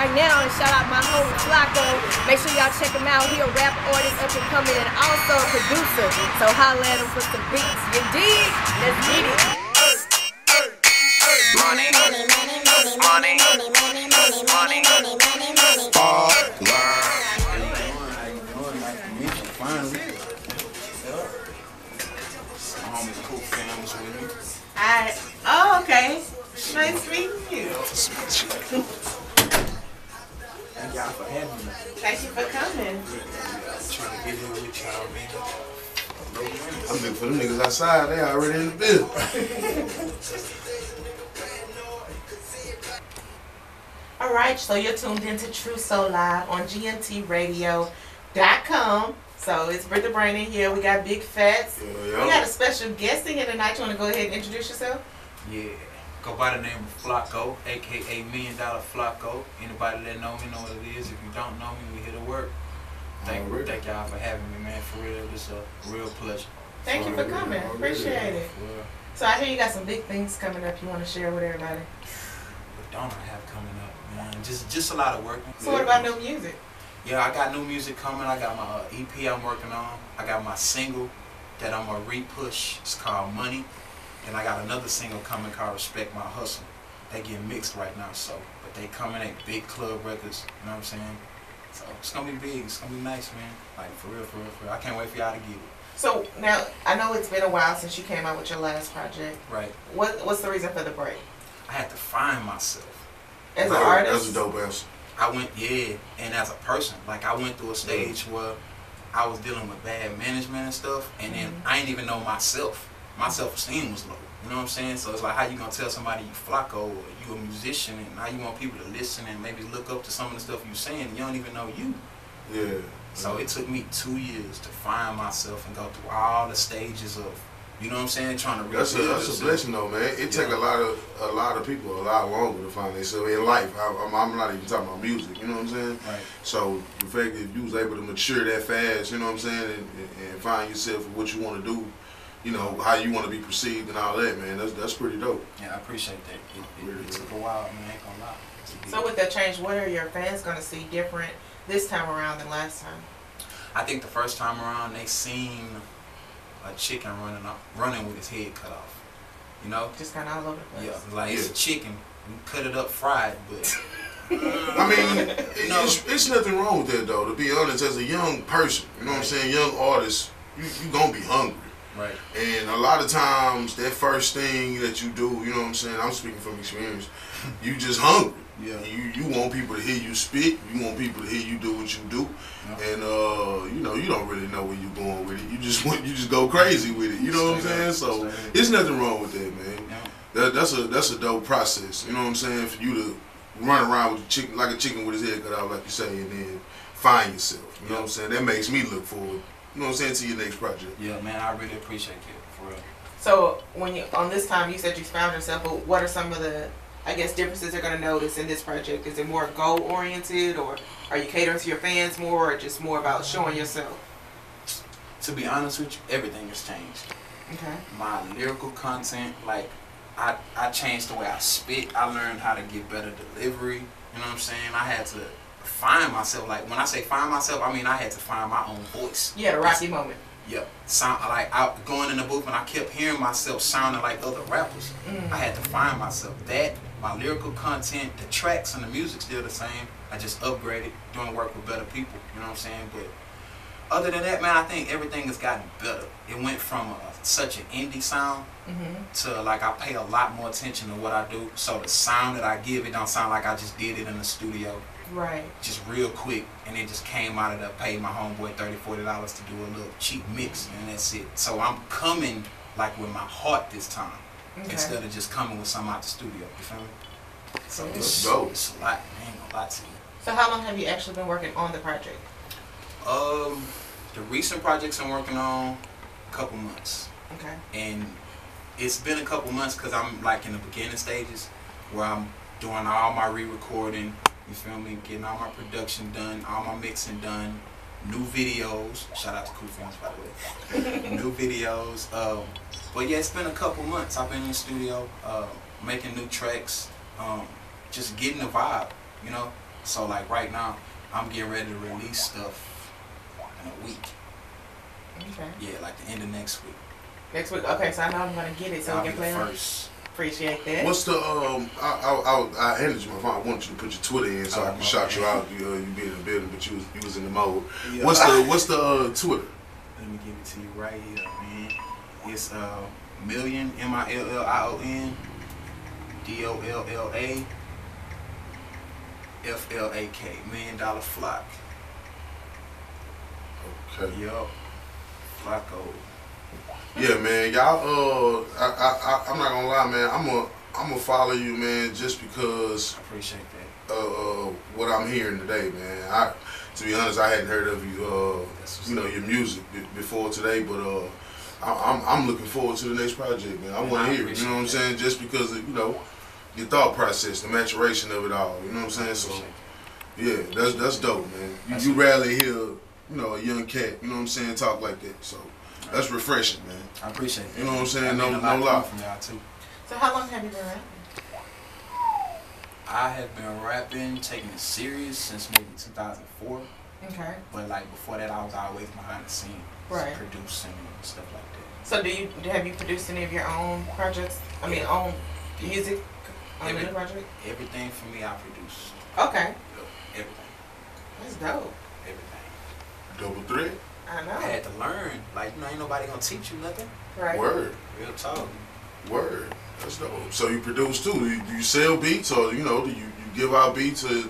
right now and shout out my homie Flako. Make sure y'all check him out. He a rap artist, up and coming, and also a producer. So holla at him for some beats. You dig? Let's get it. Money, money, money, money, money, money, money, money, money, money, money, money. Alright. Oh, okay. Nice meeting you. Thank y'all for having me. Thank you for coming. Trying to get here with y'all, man. I'm looking for them niggas outside. They already in the building. Alright, so you're tuned into True Soul Live on GNTradio.com. So it's Britta Brandon here. We got Big Fats. We got a special guest in here tonight. You want to go ahead and introduce yourself? Yeah. Go by the name of Flako, aka $1 Million Flako. Anybody that know me know what it is. If you don't know me, we here to work. Thank y'all for having me, man. For real, it's a real pleasure. Thank you for coming. Appreciate it. So I hear you got some big things coming up you want to share with everybody. What don't I have coming up, man? Just a lot of work. So what about new music? Yeah, I got new music coming. I got my EP I'm working on. I got my single that I'm gonna re-push. It's called Money. And I got another single coming called Respect My Hustle. They get mixed right now, so but they coming at big club records. You know what I'm saying? So it's gonna be big. It's gonna be nice, man. Like for real, for real, for real. I can't wait for y'all to get it. So now I know it's been a while since you came out with your last project. Right. What's the reason for the break? I had to find myself as an artist. That's a dope answer. I went, yeah, and as a person, like I went through a stage where I was dealing with bad management and stuff, and then I didn't even know myself. My self-esteem was low. You know what I'm saying? So it's like, how you gonna tell somebody you Flako or you a musician, and how you want people to listen and maybe look up to some of the stuff you saying, and you don't even know you. Yeah. So it took me 2 years to find myself and go through all the stages of, you know what I'm saying, trying to rebuild. That's a blessing though, man. It take a lot of people a lot longer to find themselves in life. I'm not even talking about music, you know what I'm saying? Right. So the fact that you was able to mature that fast, you know what I'm saying, and find yourself and what you want to do, you know, how you want to be perceived and all that, man, that's pretty dope. Yeah, I appreciate that. It took a while, man, I ain't gonna lie. So with that change, what are your fans gonna see different this time around than last time? I think the first time around they seen a chicken running with his head cut off. You know? Just kind of all over the place. Yeah, like it's a chicken. You cut it up fried, but I mean, it's nothing wrong with that though. To be honest, as a young person, you know what I'm saying, young artist, you gonna be hungry. Right. And a lot of times, that first thing that you do, you know what I'm saying, I'm speaking from experience, you just hungry. Yeah. You want people to hear you spit, you want people to hear you do what you do, and you know, you don't really know where you're going with it. You just go crazy with it. You know what I'm saying? So there's nothing wrong with that, man. Yeah. That's a dope process. You know what I'm saying? For you to run around with a chicken like a chicken with his head cut out, like you say, and then find yourself. You know what I'm saying? That makes me look forward. You know what I'm saying, to your next project. Yeah, man, I really appreciate that, for real. So when you on this time, you said you found yourself, but what are some of the, I guess, differences they're going to notice in this project? Is it more goal-oriented, or are you catering to your fans more, or just more about showing yourself? To be honest with you, everything has changed. Okay. My lyrical content, like, I changed the way I spit. I learned how to get better delivery. You know what I'm saying? I had to find myself. Like, when I say find myself, I mean I had to find my own voice. Yeah, the rocky moment. Yep. Sound like I going in the booth and I kept hearing myself sounding like other rappers. I had to find myself. That, my lyrical content, the tracks and the music still the same. I just upgraded, doing work with better people. You know what I'm saying? But other than that, man, I think everything has gotten better. It went from such an indie sound to like I pay a lot more attention to what I do. So the sound that I give, it don't sound like I just did it in the studio. Right. Just real quick, and it just came out of the paid my homeboy $30, $40 to do a little cheap mix, and that's it. So I'm coming like with my heart this time, instead of just coming with something out the studio. You feel me? So it's a lot. I ain't gonna lie to you. So how long have you actually been working on the project? The recent projects I'm working on, a couple months. Okay. And it's been a couple months because I'm like in the beginning stages where I'm doing all my re-recording. You feel me? Getting all my production done, all my mixing done, new videos. Shout out to Cool Films, by the way. New videos. But yeah, it's been a couple months. I've been in the studio, making new tracks, just getting the vibe, you know? So like right now, I'm getting ready to release stuff in a week. Okay. Yeah, like the end of next week. Next week. Okay, so I know I'm gonna get it, so I'll we be can the play it. first. Appreciate that. What's the I handed you my phone. I wanted you to put your Twitter in so I can shout you out. You be in the building, but you was in the mode. Yeah. What's the Twitter? Let me give it to you right here, man. It's Million MILLION DOLLA FLAK $1 million Flock. Okay. Yup. Flako. Yeah, man, y'all. I'm not gonna lie, man. I'm gonna follow you, man, just because I appreciate that. what I'm hearing today, man. To be honest, I hadn't heard of you, your music before today, but I'm looking forward to the next project, man. I want to hear it. You know what I'm saying? Just because of, your thought process, the maturation of it all. You know what I'm saying? So, yeah, that's dope, man. You rarely hear, a young cat, you know what I'm saying, talk like that. So. That's refreshing, man. I appreciate it. You know what I'm saying? No lie. From y'all too. So how long have you been rapping? I have been rapping, taking it serious since maybe 2004. Okay. But like before that, I was always behind the scenes, Right. producing and stuff like that. So have you produced any of your own projects? Own music on any project? Everything for me, I produced. Okay. Everything. That's dope. Everything. Double threat. I know. I had to learn. Like, ain't nobody gonna teach you nothing. Right. Word. Real talk. Word. That's dope. So you produce too. Do you sell beats, or do you give out beats? Or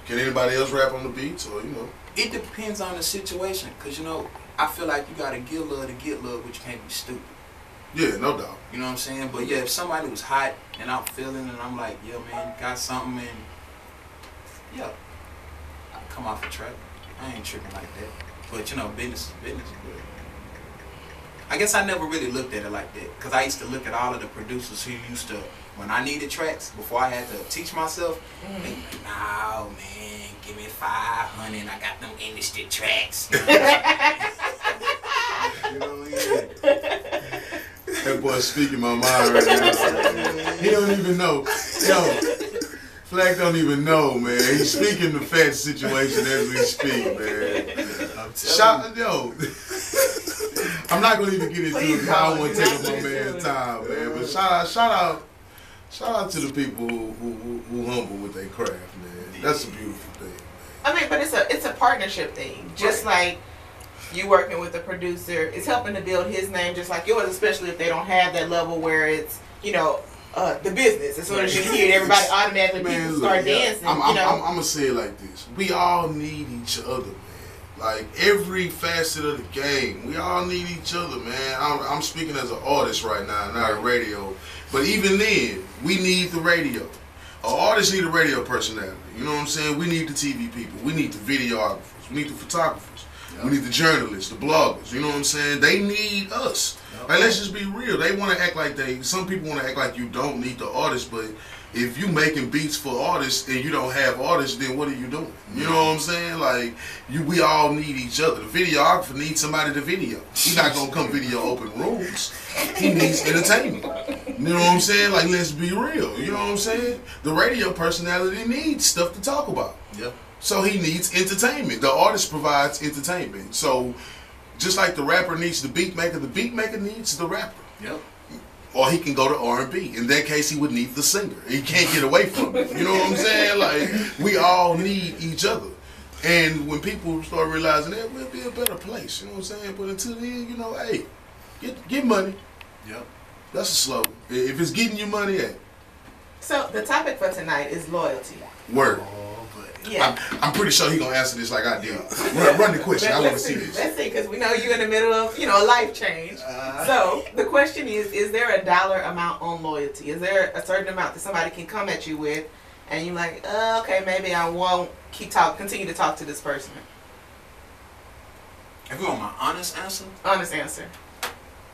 can anybody else rap on the beats, or It depends on the situation, cause I feel like you gotta give love to get love, but you can't be stupid. Yeah, no doubt. You know what I'm saying? But yeah, if somebody was hot and I'm feeling and I'm like, yeah, man, got something, and yeah, I come off the track. I ain't tripping like that. But business is business. But I guess I never really looked at it like that, because I used to look at all of the producers who used to, when I needed tracks, before I had to teach myself, they like, no, man, give me 500, I got them industry tracks. You know what I mean? That boy speaking my mind right now. He don't even know. Flack don't even know, man. He's speaking the fat situation as we speak, man. I'm not gonna even get into it because I don't want to take up my man's time, man. But shout out to the people who humble with their craft, man. That's a beautiful thing, man. But it's a partnership thing. Just like you working with a producer, it's helping to build his name just like yours, especially if they don't have that level where it's, the business. As soon as you hear it, everybody automatically people start dancing. I'm gonna say it like this: we all need each other, man. Like every facet of the game, we all need each other, man. I'm speaking as an artist right now, not a radio. But even then, we need the radio. Artists need a radio personality. You know what I'm saying? We need the TV people. We need the videographers. We need the photographers. Yep. We need the journalists, the bloggers. You know what I'm saying? They need us. Yep. Like, let's just be real. They want to act like some people want to act like you don't need the artists, but if you making beats for artists and you don't have artists, then what are you doing? You know what I'm saying? Like, we all need each other. The videographer needs somebody to video. He's not going to come video open rooms. He needs entertainment. You know what I'm saying? Like, let's be real. You know what I'm saying? The radio personality needs stuff to talk about. Yep. So he needs entertainment. The artist provides entertainment. So just like the rapper needs the beat maker needs the rapper. Yep. Or he can go to R&B. In that case, he would need the singer. He can't get away from it. You know what I'm saying? Like, we all need each other. And when people start realizing that, we'll be a better place. You know what I'm saying? But until then, hey, get money. Yep. That's a slogan. If it's getting you money, hey. So the topic for tonight is loyalty. Word. Yeah. I'm pretty sure he gonna answer this like I did. Run the question. I want to see this. Let's see, because we know you're in the middle of, a life change. So the question is there a dollar amount on loyalty? Is there a certain amount that somebody can come at you with, and you're like, okay, maybe I won't continue to talk to this person? If you want my honest answer? Honest answer.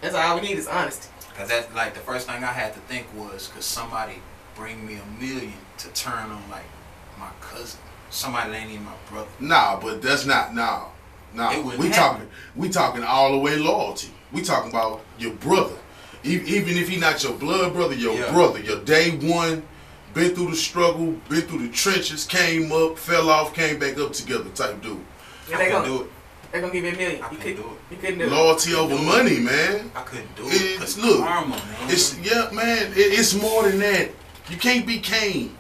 That's all we need is honesty. Because that's like the first thing I had to think was, could somebody bring me $1 million to turn on like my cousin? Somebody that ain't even my brother. Nah, but that's not nah. We talking all the way loyalty. We talking about your brother. Even if he not your blood brother, your brother, your day one been through the struggle, been through the trenches, came up, fell off, came back up together type dude. Yeah, I couldn't do it. They're gonna give you $1 million. I couldn't do it. You couldn't do it. Loyalty over money, man. I couldn't do it. It's, 'Cause look, karma, man. it's more than that. You can't be Cain.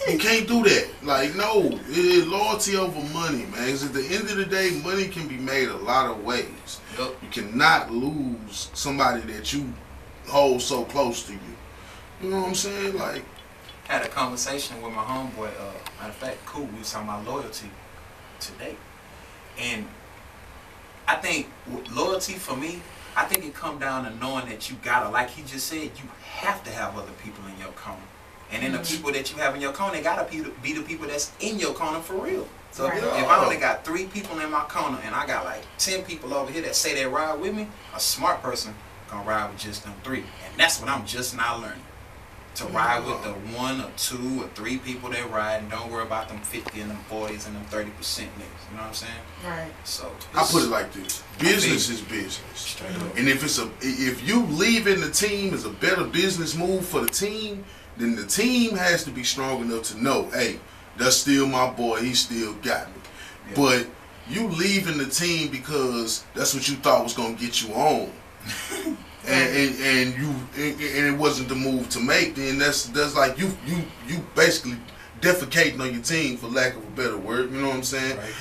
You can't do that. Like, no, loyalty over money, man. 'Cause at the end of the day, money can be made a lot of ways. Yep. You cannot lose somebody that you hold so close to you. You know what I'm saying? Like, Had a conversation with my homeboy. Matter of fact, cool. We was talking about loyalty today, and I think loyalty for me, I think it come down to knowing that you gotta, like he just said, you have to have other people in your corner. And then the people that you have in your corner, they gotta be the people that's in your corner for real. So if I only got 3 people in my corner and I got like 10 people over here that say they ride with me, a smart person gonna ride with just them 3. And that's what I'm just now learning. To ride with the 1 or 2 or 3 people that ride and don't worry about them 50 and them 40s and them 30% niggas. You know what I'm saying? Right. So I put it like this: business is business. Straight up. And if you leaving the team is a better business move for the team, then the team has to be strong enough to know, hey, that's still my boy. He still got me. Yeah. But you leaving the team because that's what you thought was gonna get you on, and it wasn't the move to make. Then that's like you basically defecating on your team, for lack of a better word. You know what I'm saying? Right.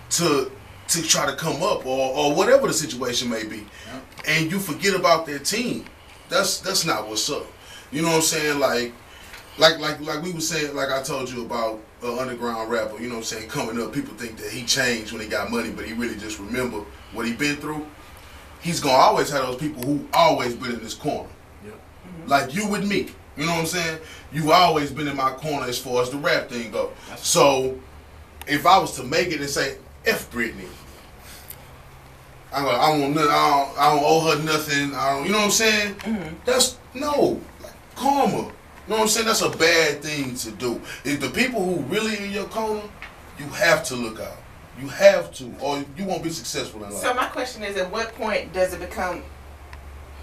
To try to come up or whatever the situation may be, Yeah. and you forget about their team. That's not what's up. You know what I'm saying? Like we were saying, like I told you about an underground rapper. You know what I'm saying? Coming up, people think that he changed when he got money, but he really just remember what he been through. He's gonna always have those people who always been in his corner. Yep. Like you with me. You know what I'm saying? You've always been in my corner as far as the rap thing go. So if I was to make it and say, F Britney, I don't owe her nothing. You know what I'm saying? Mm-hmm. That's no like, karma. You know what I'm saying? That's a bad thing to do. If the people who really in your corner, you have to look out. You have to, or you won't be successful in life. So my question is, at what point does it become,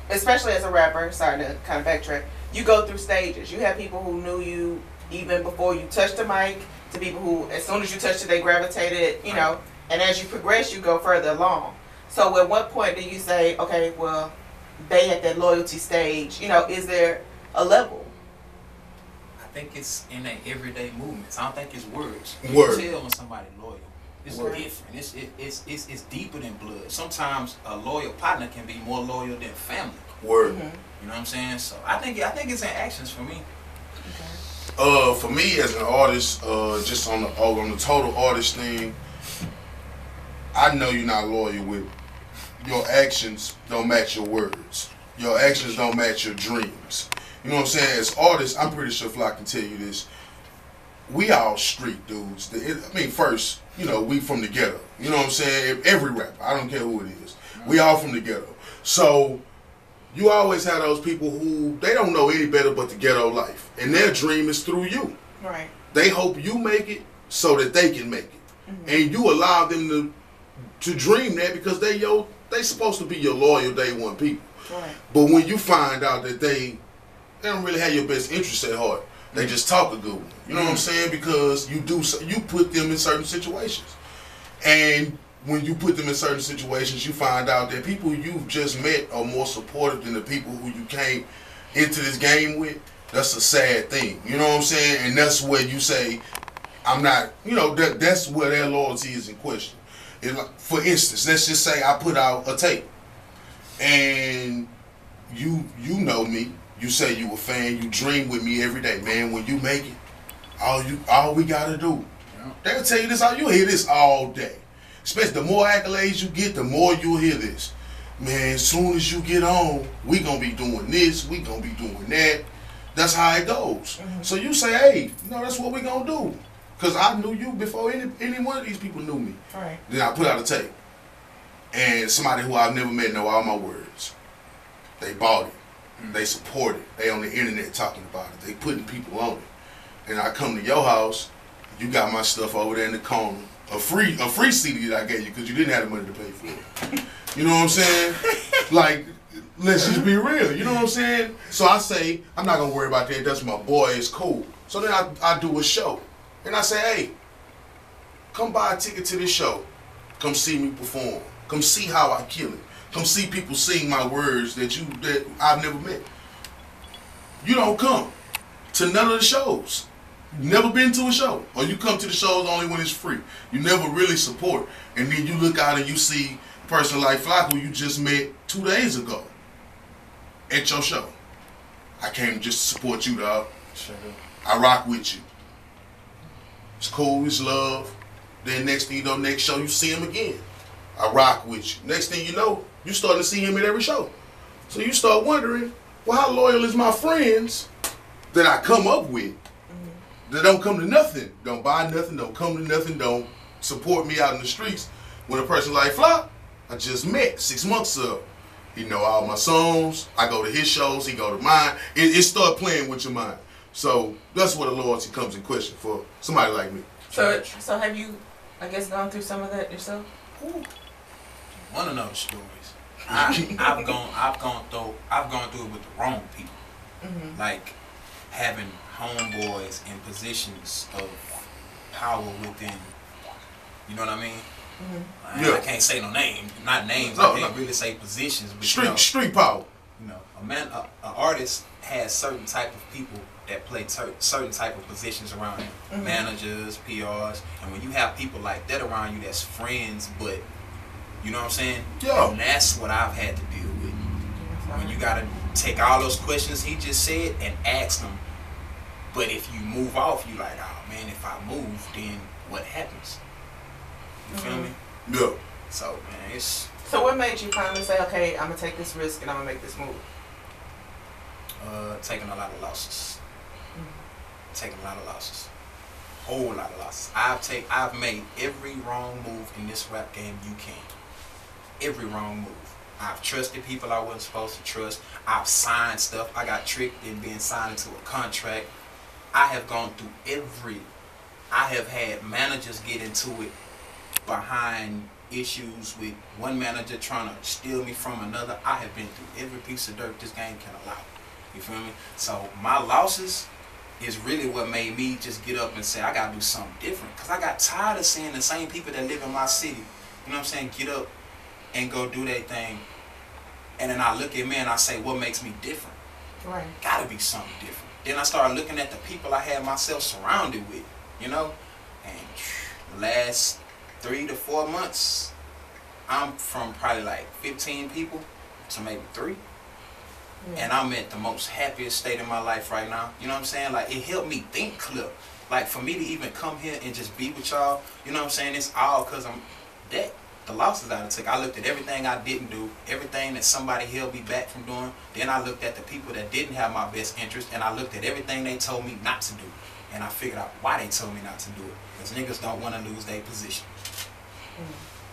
especially as a rapper, sorry to kind of backtrack, you go through stages. You have people who knew you even before you touched the mic, to people who, as soon as you touched it, they gravitated, you know, and as you progress, you go further along. So at what point do you say, okay, well, they at that loyalty stage, you know, is there a level? I think it's in their everyday movements. I don't think it's words. You Word. can tell when somebody loyal. It's Word. different. It's deeper than blood. Sometimes a loyal partner can be more loyal than family. Word. Mm-hmm. You know what I'm saying? So I think it's in actions for me. For me as an artist, just on the total artist thing, I know you're not loyal with your actions. Don't match your words. Your actions don't match your dreams. You know what I'm saying? As artists, I'm pretty sure Flako can tell you this. We all street dudes. First, you know, we from the ghetto. You know what I'm saying? Every rapper, I don't care who it is. We all from the ghetto. So you always have those people who, they don't know any better but the ghetto life. And their dream is through you. Right. They hope you make it so that they can make it. Mm-hmm. And you allow them to dream that because they supposed to be your loyal day one people. Right. But when you find out that they don't really have your best interest at heart, they just talk a good one. You know what I'm saying? Because you put them in certain situations. And when you put them in certain situations, you find out that people you've just met are more supportive than the people who you came into this game with. That's a sad thing. You know what I'm saying? And that's where you say, I'm not, you know, that's where their loyalty is in question. Like, for instance, let's just say I put out a tape. And you know me. You say you a fan. You dream with me every day, man. When you make it, all we gotta do. They'll tell you this. You'll hear this all day. Especially the more accolades you get, the more you'll hear this. Man, as soon as you get on, we gonna be doing this. We gonna be doing that. That's how it goes. Mm-hmm. So you say, hey, that's what we gonna do. Cause I knew you before any one of these people knew me. All right. Then I put out a tape. And somebody who I've never met know all my words. They bought it. They support it. They on the internet talking about it. They putting people on it. And I come to your house, you got my stuff over there in the corner. A free CD that I gave you because you didn't have the money to pay for it. You know what I'm saying? Like Let's just be real. You know what I'm saying? So I say, I'm not going to worry about that. That's my boy. It's cool. So then I do a show. And I say, hey, come buy a ticket to this show. Come see me perform. Come see how I kill it. Come see people sing my words that I've never met. You don't come to none of the shows. You've never been to a show. Or you come to the shows only when it's free. You never really support. And then you look out and you see a person like Flako you just met 2 days ago at your show. I came just to support you, dog. Sure. I rock with you. It's cool, it's love. Then next thing you know, next show you see him again. I rock with you. Next thing you know, you starting to see him at every show. So you start wondering, well, how loyal is my friends that I come up with that don't come to nothing, don't buy nothing, don't come to nothing, don't support me out in the streets. When a person like Flako, I just met 6 months ago. He know all my songs. I go to his shows. He go to mine. It start playing with your mind. So that's where the loyalty comes in question for somebody like me. So have you, I guess, gone through some of that yourself? One of those stories. I've gone through it with the wrong people. Mm-hmm. Like having homeboys in positions of power within. You know what I mean? Mm-hmm. Yeah. I can't say no names, not names. No, I can't no. really say positions, but Street power. you know, an artist has certain type of people that play certain type of positions around him, Mhm. managers, PRs, and when you have people like that around you, that's friends, but you know what I'm saying? Yeah. And that's what I've had to deal with. When you gotta take all those questions he just said and ask them, but if you move off, you like, oh man, if I move, then what happens? You feel me? Yeah. So man, it's So what made you finally say, okay, I'm gonna take this risk and I'm gonna make this move? taking a lot of losses. Taking a lot of losses. Whole lot of losses. I've made every wrong move in this rap game you can. Every wrong move. I've trusted people I wasn't supposed to trust. I've signed stuff. I got tricked in being signed into a contract. I have gone through I have had managers get into it behind issues with one manager trying to steal me from another. I have been through every piece of dirt this game can allow. You feel me? So my losses is really what made me just get up and say I gotta do something different. Cause I got tired of seeing the same people that live in my city, you know what I'm saying, get up and go do their thing. And then I look at me and I say, what makes me different? Right. Gotta be something different. Then I started looking at the people I had myself surrounded with, you know? And the last 3 to 4 months, I'm from probably like 15 people to maybe 3. Yeah. And I'm at the most happiest state in my life right now. You know what I'm saying? Like, it helped me think clear. Like, for me to even come here and just be with y'all, you know what I'm saying? It's all because the losses I took. I looked at everything I didn't do, everything that somebody held me back from doing. Then I looked at the people that didn't have my best interest, and I looked at everything they told me not to do. And I figured out why they told me not to do it. Because niggas don't want to lose their position.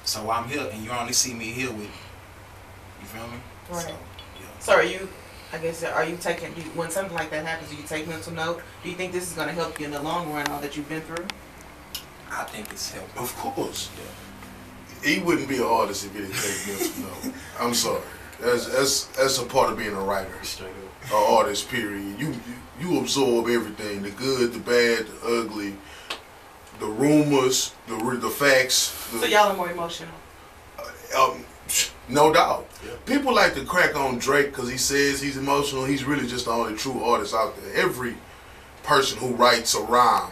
So I'm here, and you only see me here with you. You feel me? Right. So, yeah. So are you, I guess, are you taking, when something like that happens, do you take mental note? Do you think this is going to help you in the long run, all that you've been through? I think it's helpful. Of course. Yeah. He wouldn't be an artist if he didn't take mental note. I'm sorry. That's a part of being a writer. Straight up. An artist, period. You absorb everything, the good, the bad, the ugly, the rumors, the facts. So y'all are more emotional. No doubt. Yeah. People like to crack on Drake because he says he's emotional. He's really just the only true artist out there. Every person who writes a rhyme,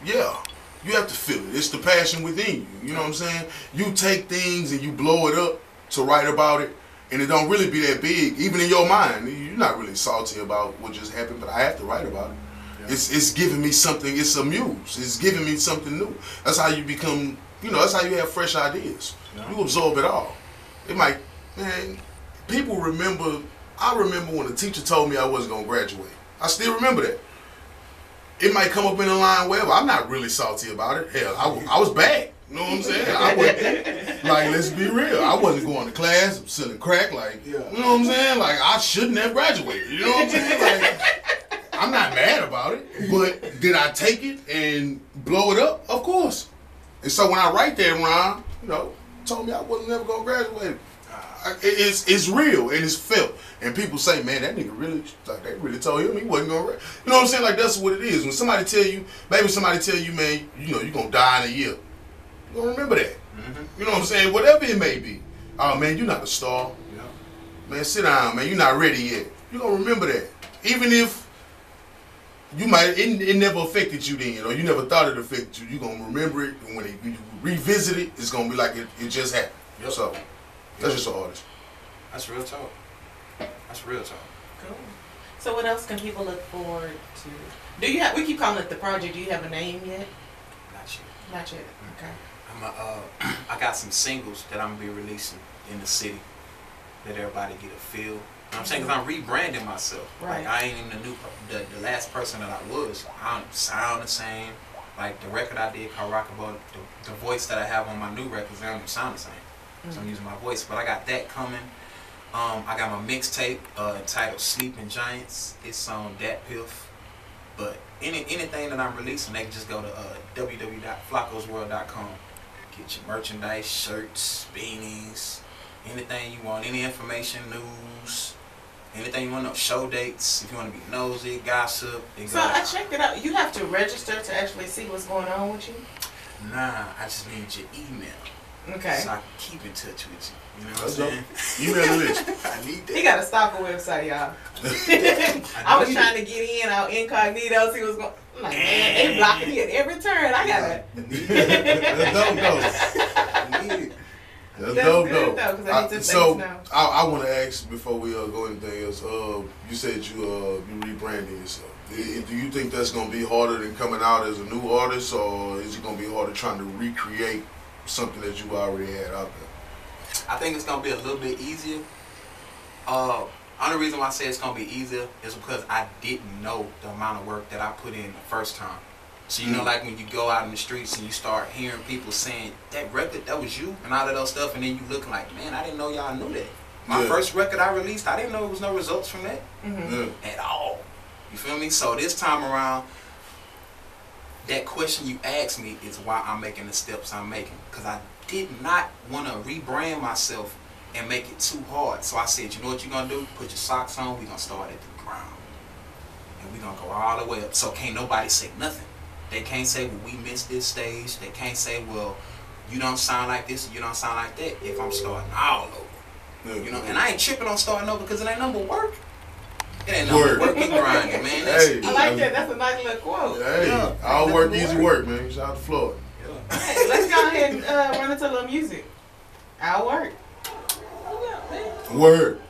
yeah, you have to feel it. It's the passion within you. You know what I'm saying? You take things and you blow it up to write about it, and it don't really be that big. Even in your mind, you're not really salty about what just happened, but I have to write about it. Yeah. It's giving me something. It's a muse. It's giving me something new. That's how you become, that's how you have fresh ideas. Yeah. You absorb it all. It might, man, people remember, I remember when the teacher told me I wasn't going to graduate. I still remember that. It might come up in the line, wherever. I'm not really salty about it. Hell, I was bad. You know what I'm saying? I wasn't, like, let's be real. I wasn't going to class, selling crack, like, you know what I'm saying? Like, I shouldn't have graduated. You know what I'm saying? Like, I'm not mad about it, but did I take it and blow it up? Of course. And so when I write that rhyme, told me I wasn't never gonna graduate. It's real and it's felt. And people say, man, that nigga really, like, they really told him he wasn't gonna rap. You know what I'm saying? Like, that's what it is. When somebody tell you, maybe somebody tell you, man, you know, you're gonna die in a year. You gonna remember that. You know what I'm saying? Whatever it may be. Oh, man, you're not a star. Yeah. Man, sit down, man. You're not ready yet. You're gonna remember that. Even if you might, it never affected you then, or you never thought it affected you, you're gonna remember it. And when you revisit it, it's gonna be like it just happened. Yep. So, that's just an artist. That's real talk. That's real talk. Cool. So what else can people look forward to? Do you have? We keep calling it the project. Do you have a name yet? Not you. Not yet. Okay. I got some singles that I'm gonna be releasing in the city. Let everybody get a feel. You know what I'm saying? Cause I'm rebranding myself. Right. Like I ain't even the last person that I was. I don't sound the same. Like the record I did called Rockaball, the voice that I have on my new records, they don't even sound the same. So I'm using my voice. But I got that coming. I got my mixtape entitled Sleeping Giants. It's on Dat Piff. But anything that I'm releasing, they can just go to www.flakosworld.com. Get your merchandise, shirts, beanies, anything you want, any information, news, anything you want to know, show dates, if you want to be nosy, gossip. So I checked it out. You have to register to actually see what's going on with you? Nah, I just need your email. Okay. So I can keep in touch with you. You know what I'm saying? Email the list. I need that. He got a stalker website, y'all. I was trying to get in on incognito, see what's going on. I'm like, man, they blocking me at every turn. I gotta. That's dope, though. I need it. That's That's dope, good, though. though, 'cause I need to So, things now. I want to ask before we go anything else. You said you rebranding yourself. Do you think that's gonna be harder than coming out as a new artist, or is it gonna be harder trying to recreate something that you already had out there? I think it's gonna be a little bit easier. Only reason why I say it's gonna be easier is because I didn't know the amount of work that I put in the first time. So you know, like when you go out in the streets and you start hearing people saying that record, that was you, and all of those stuff, and then you looking like, man, I didn't know y'all knew that. My first record I released, I didn't know there was no results from that at all. You feel me? So this time around, that question you asked me is why I'm making the steps I'm making, because I did not want to rebrand myself and make it too hard. So I said, you know what you're going to do? Put your socks on. We're going to start at the ground. And we're going to go all the way up. So can't nobody say nothing. They can't say, well, we missed this stage. They can't say, well, you don't sound like this or you don't sound like that if I'm starting all over. You know, and I ain't tripping on starting over because it ain't no more work. It ain't no more work and grinding, man. That's Hey, I like that. That's a nice little quote. Hey, Yeah. all work, easy work, man. Shout out to Florida. Hey, let's go ahead and run into a little music. I'll work. Word.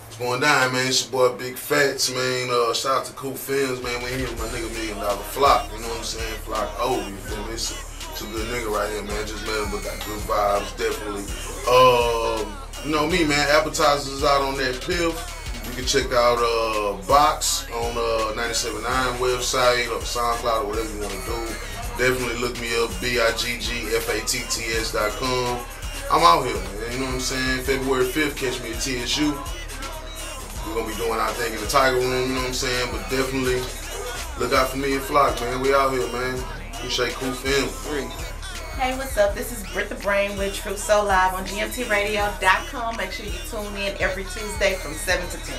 It's going down, man. It's your boy Big Fats, man. Shout out to Cool Films, man. We here with my nigga $1 Million Flako. You know what I'm saying? Flako, you feel me? It's a good nigga right here, man. Just met him, but got good vibes, definitely. You know me, man. Appetizers out on that piff. You can check out Box on 97.9 website or SoundCloud or whatever you want to do. Definitely look me up, BIGGFATTS.com. I'm out here, man. You know what I'm saying? February 5th, catch me at TSU. We're going to be doing our thing in the Tiger Room, you know what I'm saying? But definitely look out for me and Flock, man. We out here, man. Appreciate Cool Film. Hey, what's up? This is Britt the Brain with Truth So Live on GMTRadio.com. Make sure you tune in every Tuesday from 7 to 10.